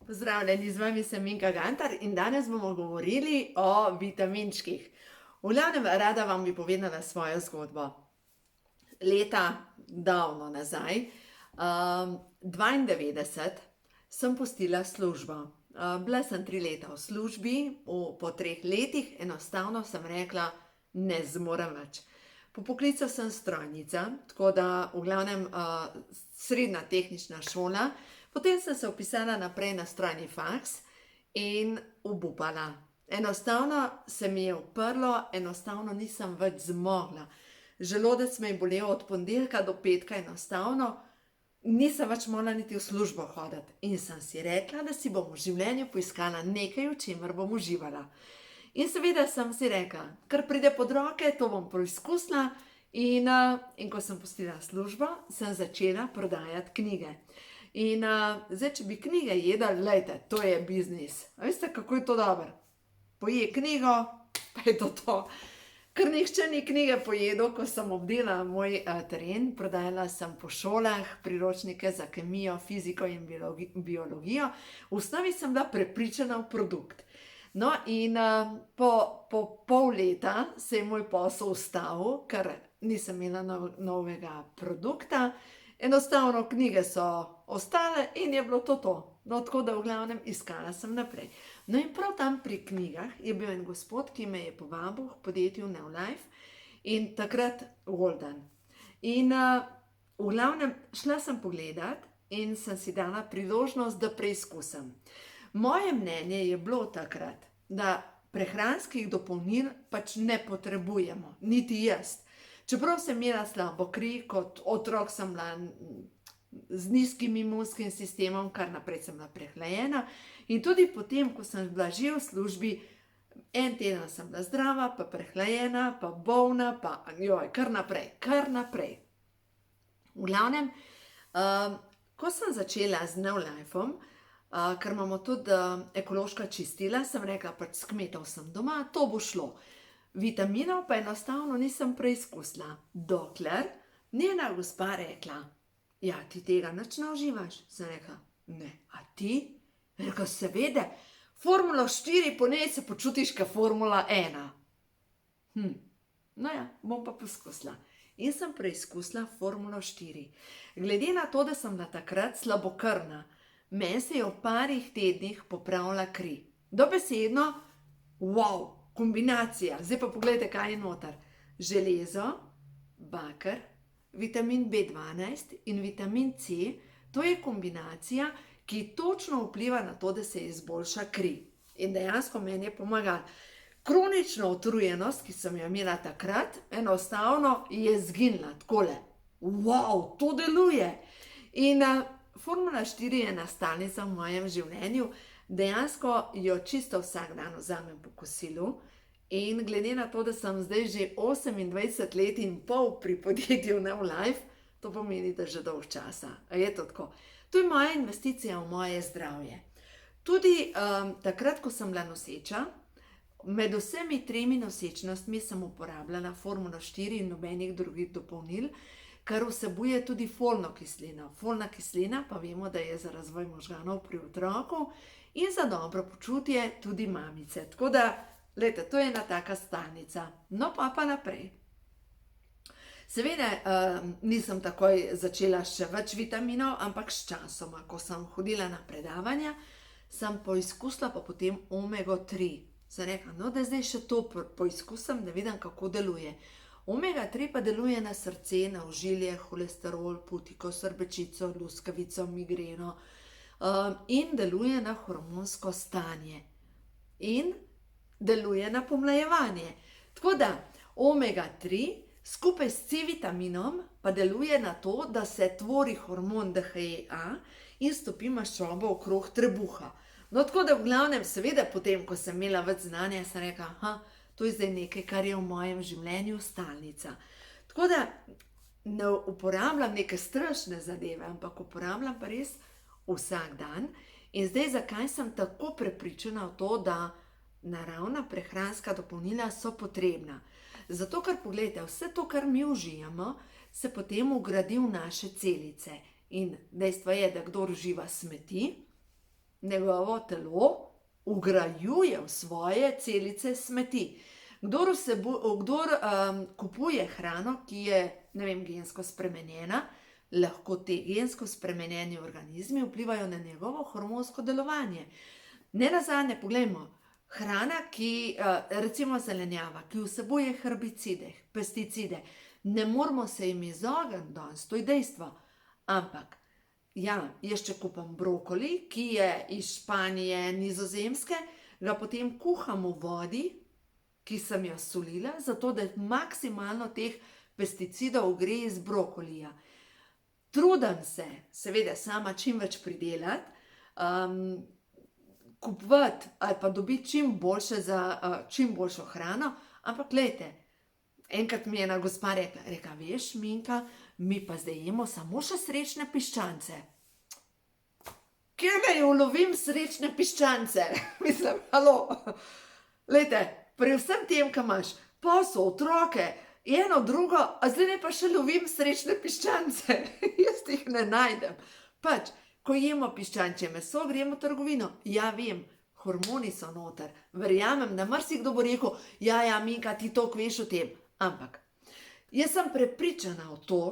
Pozdravljeni, z vami sem Minka Gantar in danes bomo govorili o vitaminčkih. V glavnem, rada vam bi povedala svojo zgodbo. Leta davno nazaj, 92, sem pustila službo. Bila sem 3 leta v službi, po 3 letih enostavno sem rekla, ne zmorem več. Po poklicu sem strojnica, tako da v glavnem srednja tehnična šola. Potem sem se vpisala naprej na strojni faks in obupala. Enostavno se mi je uprlo, enostavno nisem več zmogla. Želodec me je bolel od ponedeljka do petka, enostavno nisem več mogla niti v službo hoditi. In sem si rekla, da si bom v življenju poiskala nekaj, v čemer bom uživala. In seveda sem si rekla, kar pride pod roke, to bom preizkusila. In ko sem pustila službo, sem začela prodajati knjige. In zdaj, če bi knjige jedli, lejte, to je biznis. A veste, kako je to dobro? Poje knjigo, pa je to. Ker nihče ni knjige pojedel, ko sem obdelala moj teren, prodajala sem po šolah priročnike za kemijo, fiziko in biologijo. V osnovi sem bila prepričana v produkt. No, in po pol leta se je moj posel ustavil, ker nisem imela novega produkta. Enostavno knjige so ostale in je bilo to. No, tako da v glavnem iskala sem naprej. No in prav tam pri knjigah je bil en gospod, ki me je povabil k podjetju Neolife in takrat Walden. In v glavnem šla sem pogledat in sem si dala priložnost, da preizkusim. Moje mnenje je bilo takrat, da prehranskih dopolnil pač ne potrebujemo, niti jaz. Čeprav sem imela slabo kri, kot otrok sem bila z nizkim imunskim sistemom, kar naprej sem bila prehlajena. In tudi potem, ko sem bila že v službi, en teden sem bila zdrava, pa prehlajena, pa bolna, pa kar naprej. V glavnem, ko sem začela z Neolifeom, ker imamo tudi ekološka čistila, sem rekla, pač s kmetov sem doma, to bo šlo. Vitaminov pa enostavno nisem preizkusila, dokler njena gospa rekla, ja, ti tega nič ne uživaš? Sem rekla, ne, a ti? Rekla, seveda, Formula 4 po njej se počutiš kot Formula 1. No ja, bom pa poskusila. In sem preizkusila Formulo 4. Glede na to, da sem bila takrat slabokrvna, meni se je v parih tednih popravila kri. Dobesedno, wow! Kombinacija. Zdaj pa pogledajte, kaj je noter. Železo, baker, vitamin B12 in vitamin C. To je kombinacija, ki točno vpliva na to, da se izboljša kri. In dejansko meni je pomagala. Kronična utrujenost, ki sem jo imela takrat, enostavno je zginila takole. Wow, to deluje! In Formula 4 je nastalnica v mojem življenju. Dejansko jo čisto vsak dan vzamem po kosilu in glede na to, da sem zdaj že 28 let in pol pri podjetju Neolife, to pomeni, da že dolgo časa. A je to tako? To je moja investicija v moje zdravje. Tudi takrat, ko sem bila noseča, med vsemi 3 nosečnostmi sem uporabljala Formulo 4 in nobenih drugih dopolnil, kar vsebuje tudi folno kislino. Folna kislina pa vemo, da je za razvoj možganov pri otroku in za dobro počutje tudi mamice. Tako da, glejte, to je ena taka stalnica. No pa naprej. Seveda nisem takoj začela še več vitaminov, ampak s časoma, ko sem hodila na predavanja, sem poizkusila pa potem omego 3. Sem rekla, no da zdaj še to poizkusim, da vidim, kako deluje. Omega 3 pa deluje na srce, na ožilje, holesterol, putiko, srbečico, luskavico, migreno in deluje na hormonsko stanje in deluje na pomlajevanje. Tako da omega 3 skupaj s C-vitaminom pa deluje na to, da se tvori hormon DHEA in stopi maščobo okrog trebuha. No, tako da v glavnem, seveda potem, ko sem imela več znanja, sem rekla, to je zdaj nekaj, kar je v mojem življenju stalnica. Tako da ne uporabljam neke strašne zadeve, ampak uporabljam pa res vsak dan. In zdaj, zakaj sem tako prepričana v to, da naravna prehranska dopolnila so potrebna? Zato, ker pogledajte, vse to, kar mi užijamo, se potem vgradi v naše celice. In dejstvo je, da kdor uživa smeti, njegovo telo vgrajuje v svoje celice smeti. Kdor kupuje hrano, ki je, ne vem, gensko spremenjena, lahko ti gensko spremenjeni organizmi vplivajo na njegovo hormonsko delovanje. Nenazadnje, poglejmo, hrana, recimo zelenjava, ki vsebuje herbicide, pesticide, ne moramo se jim izogniti danes, to je dejstvo. Ampak, ja, jaz če kupam brokoli, ki je iz Španije, Nizozemske, ga potem kuham v vodi, ki sem jo solila, zato da maksimalno teh pesticidov gre iz brokolija. Trudim se, seveda, sama čim več pridelati, kupovati ali pa dobiti čim boljšo hrano, ampak glejte, enkrat mi je ena gospa rekla, veš, Minka, mi pa zdaj jemo samo še srečne piščance. Kje naj ulovim srečne piščance? Mislim, halo. Glejte, pri vsem tem, kaj imaš, posel, otroke, eno, drugo, a zdaj ne pa še lovim srečne piščance. Jaz jih ne najdem. Pač, ko jemo piščančje meso, gremo v trgovino. Ja, vem, hormoni so noter. Verjamem, da marsikdo bo rekel, ja, Minka, ti toliko veš o tem. Ampak, jaz sem prepričana o to,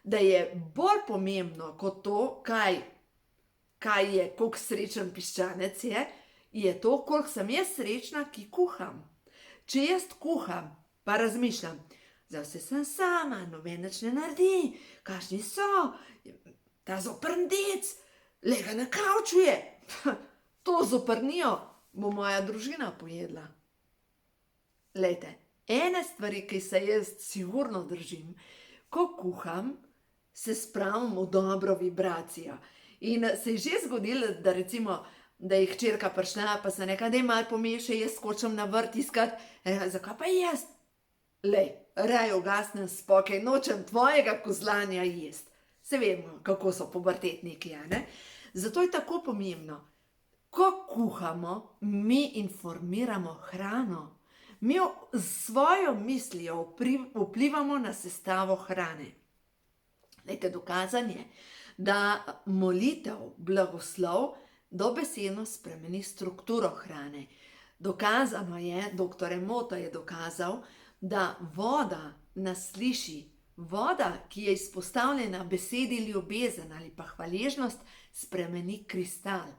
da je bolj pomembno kot to, kaj je, koliko srečen piščanec je to, koliko sem jaz srečna, ki kuham. Če jaz kuham, pa razmišljam, zdaj vse sem sama, noben nič ne naredi, kakšni so, ta zoprndec, lega na kavču je. To zoprnijo bo moja družina pojedla. Glejte, ene stvari, ki se jaz sigurno držim, ko kuham, se spravim v dobro vibracijo. In se je že zgodilo, da recimo, da je hčerka prišla, pa se nekaj, daj malo pomeša, jaz skočim na vrt iskat, zakaj pa jaz? Lej, raj ugasnem spokaj, nočem tvojega kozlanja jest. Se vemo, kako so pubertetniki, ne? Zato je tako pomembno, ko kuhamo, mi informiramo hrano. Mi s svojo mislijo vplivamo na sestavo hrane. Lejte, dokazano je, da molitev, blagoslov, dobesedno spremeni strukturo hrane. Dokazano je, dr. Emoto je dokazal, da voda nas sliši. Voda, ki je izpostavljena besedi ljubezen ali pa hvaležnost, spremeni kristal.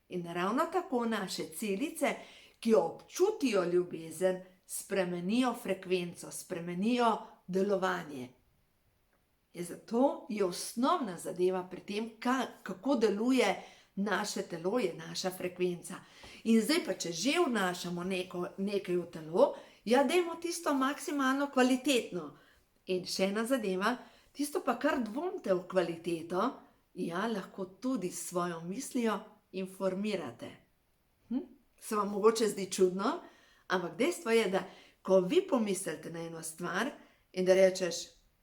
In ravno tako naše celice, ki občutijo ljubezen, spremenijo frekvenco, spremenijo delovanje. Zato je osnovna zadeva pri tem, kako deluje naše telo, je naša frekvenca. In zdaj pa, če že vnašamo nekaj v telo, ja, dajmo tisto maksimalno kvalitetno. In še ena zadeva, tisto pa kar dvomite v kvaliteto, ja, lahko tudi s svojo mislijo informirate. Se vam mogoče zdi čudno, ampak dejstvo je, da ko vi pomislite na eno stvar in da rečeš,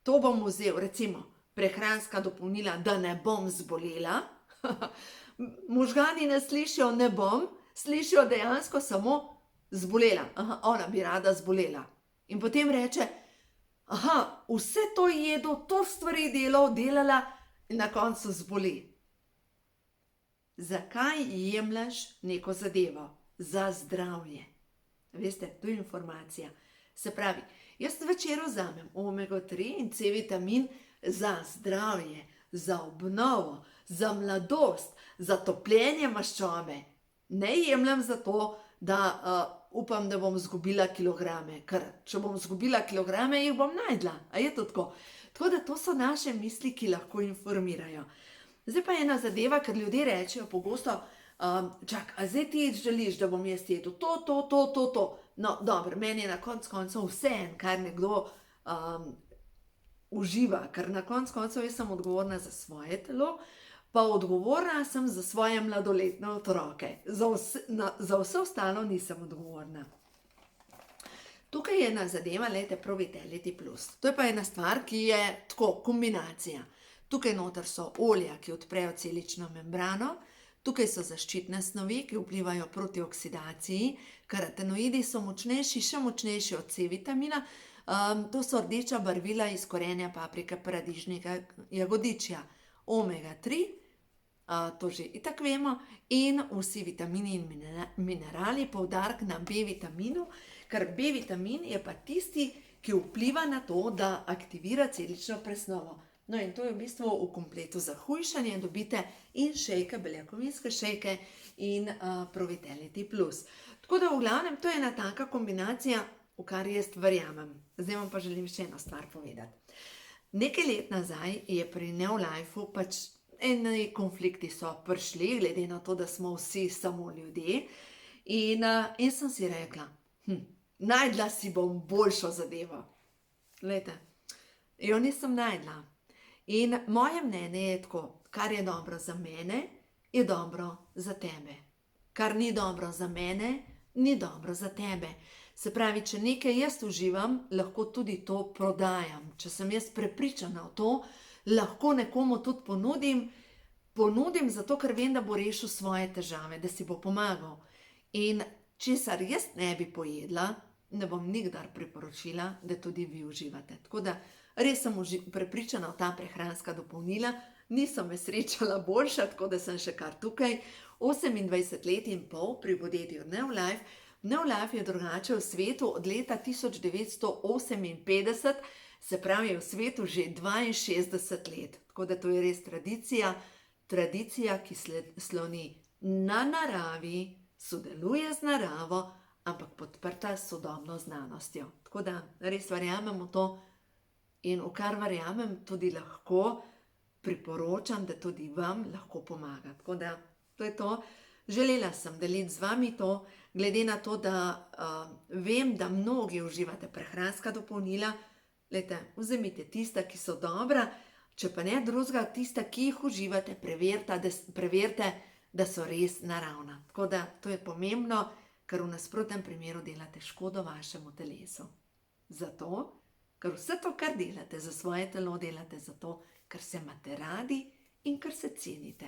to bom vzel, recimo, prehranska dopolnila, da ne bom zbolela, možgani ne slišijo ne bom, slišijo dejansko samo zbolela. Aha, ona bi rada zbolela. In potem reče, aha, vse to jedo, to stvari delala in na koncu zboli. Zakaj jemlješ neko zadevo? Za zdravje. Veste, to je informacija. Se pravi, jaz večer vzamem omega-3 in C-vitamin za zdravje, za obnovo, za mladost, za topljenje maščobe. Ne jemljem zato, da upam, da bom zgubila kilograme, ker če bom zgubila kilograme, jih bom najdla. A je to tako? Tako da to so naše misli, ki lahko informirajo. Zdaj pa ena zadeva, ker ljudje rečejo pogosto, čak, a zdaj ti želiš, da bom jaz jedel to. No, dobro, meni je na koncu vseeno, kar nekdo uživa, ker na koncu jaz sem odgovorna za svoje telo, pa odgovorna sem za svoje mladoletne otroke. Za vse ostalo nisem odgovorna. Tukaj je ena zadeva, lejte, Pro-Vitality Plus. To je pa ena stvar, ki je tako, kombinacija. Tukaj noter so olja, ki odprejo celično membrano, tukaj so zaščitne snovi, ki vplivajo proti oksidaciji, karotenoidi so močnejši, še močnejši od C-vitamina, to so rdeča barvila iz korenja paprike, paradižnika, jagodičja, omega-3 to že itak vemo, in vsi vitamini in minerali, poudarek na B vitaminu, ker B vitamin je pa tisti, ki vpliva na to, da aktivira celično presnovo. No, in to je v bistvu v kompletu za hujšanje, dobite in šejke, beljakovinske šejke in Pro-Vitality Plus. Tako da v glavnem to je ena taka kombinacija, v kar jaz verjamem. Zdaj vam pa želim še eno stvar povedati. Nekaj let nazaj je pri Neolifeu pač eni konflikti so prišli, glede na to, da smo vsi samo ljudje, in sem si rekla, najdla si bom boljšo zadevo. Glejte, jo nisem najdla. In moje mnenje je tako, kar je dobro za mene, je dobro za tebe. Kar ni dobro za mene, ni dobro za tebe. Se pravi, če nekaj jaz uživam, lahko tudi to prodajam. Če sem jaz prepričana v to, lahko nekomu tudi ponudim zato, ker vem, da bo rešil svoje težave, da si bo pomagal. In česar jaz ne bi pojedla, ne bom nikdar priporočila, da tudi vi uživate. Tako da res sem prepričana v ta prehranska dopolnila, nisem me srečala boljša, tako da sem še kar tukaj. 28 let in pol pri podjetju Neolife. Neolife je drugače v svetu od leta 1958, se pravi je v svetu že 62 let. Tako da to je res tradicija, ki sloni na naravi, sodeluje z naravo, ampak podprta s sodobno znanostjo. Tako da res verjamem v to in v kar verjamem tudi lahko priporočam, da tudi vam lahko pomaga. Tako da to je to. Želela sem deliti z vami to, glede na to, da vem, da mnogi uživate prehranska dopolnila. Glejte, vzemite tista, ki so dobra, če pa ne drugega, tista, ki jih uživate, preverite, da so res naravna. Tako da to je pomembno, ker v nasprotnem primeru delate škodo vašemu telesu. Zato, ker vse to, kar delate za svoje telo, delate zato, ker se imate radi in ker se cenite.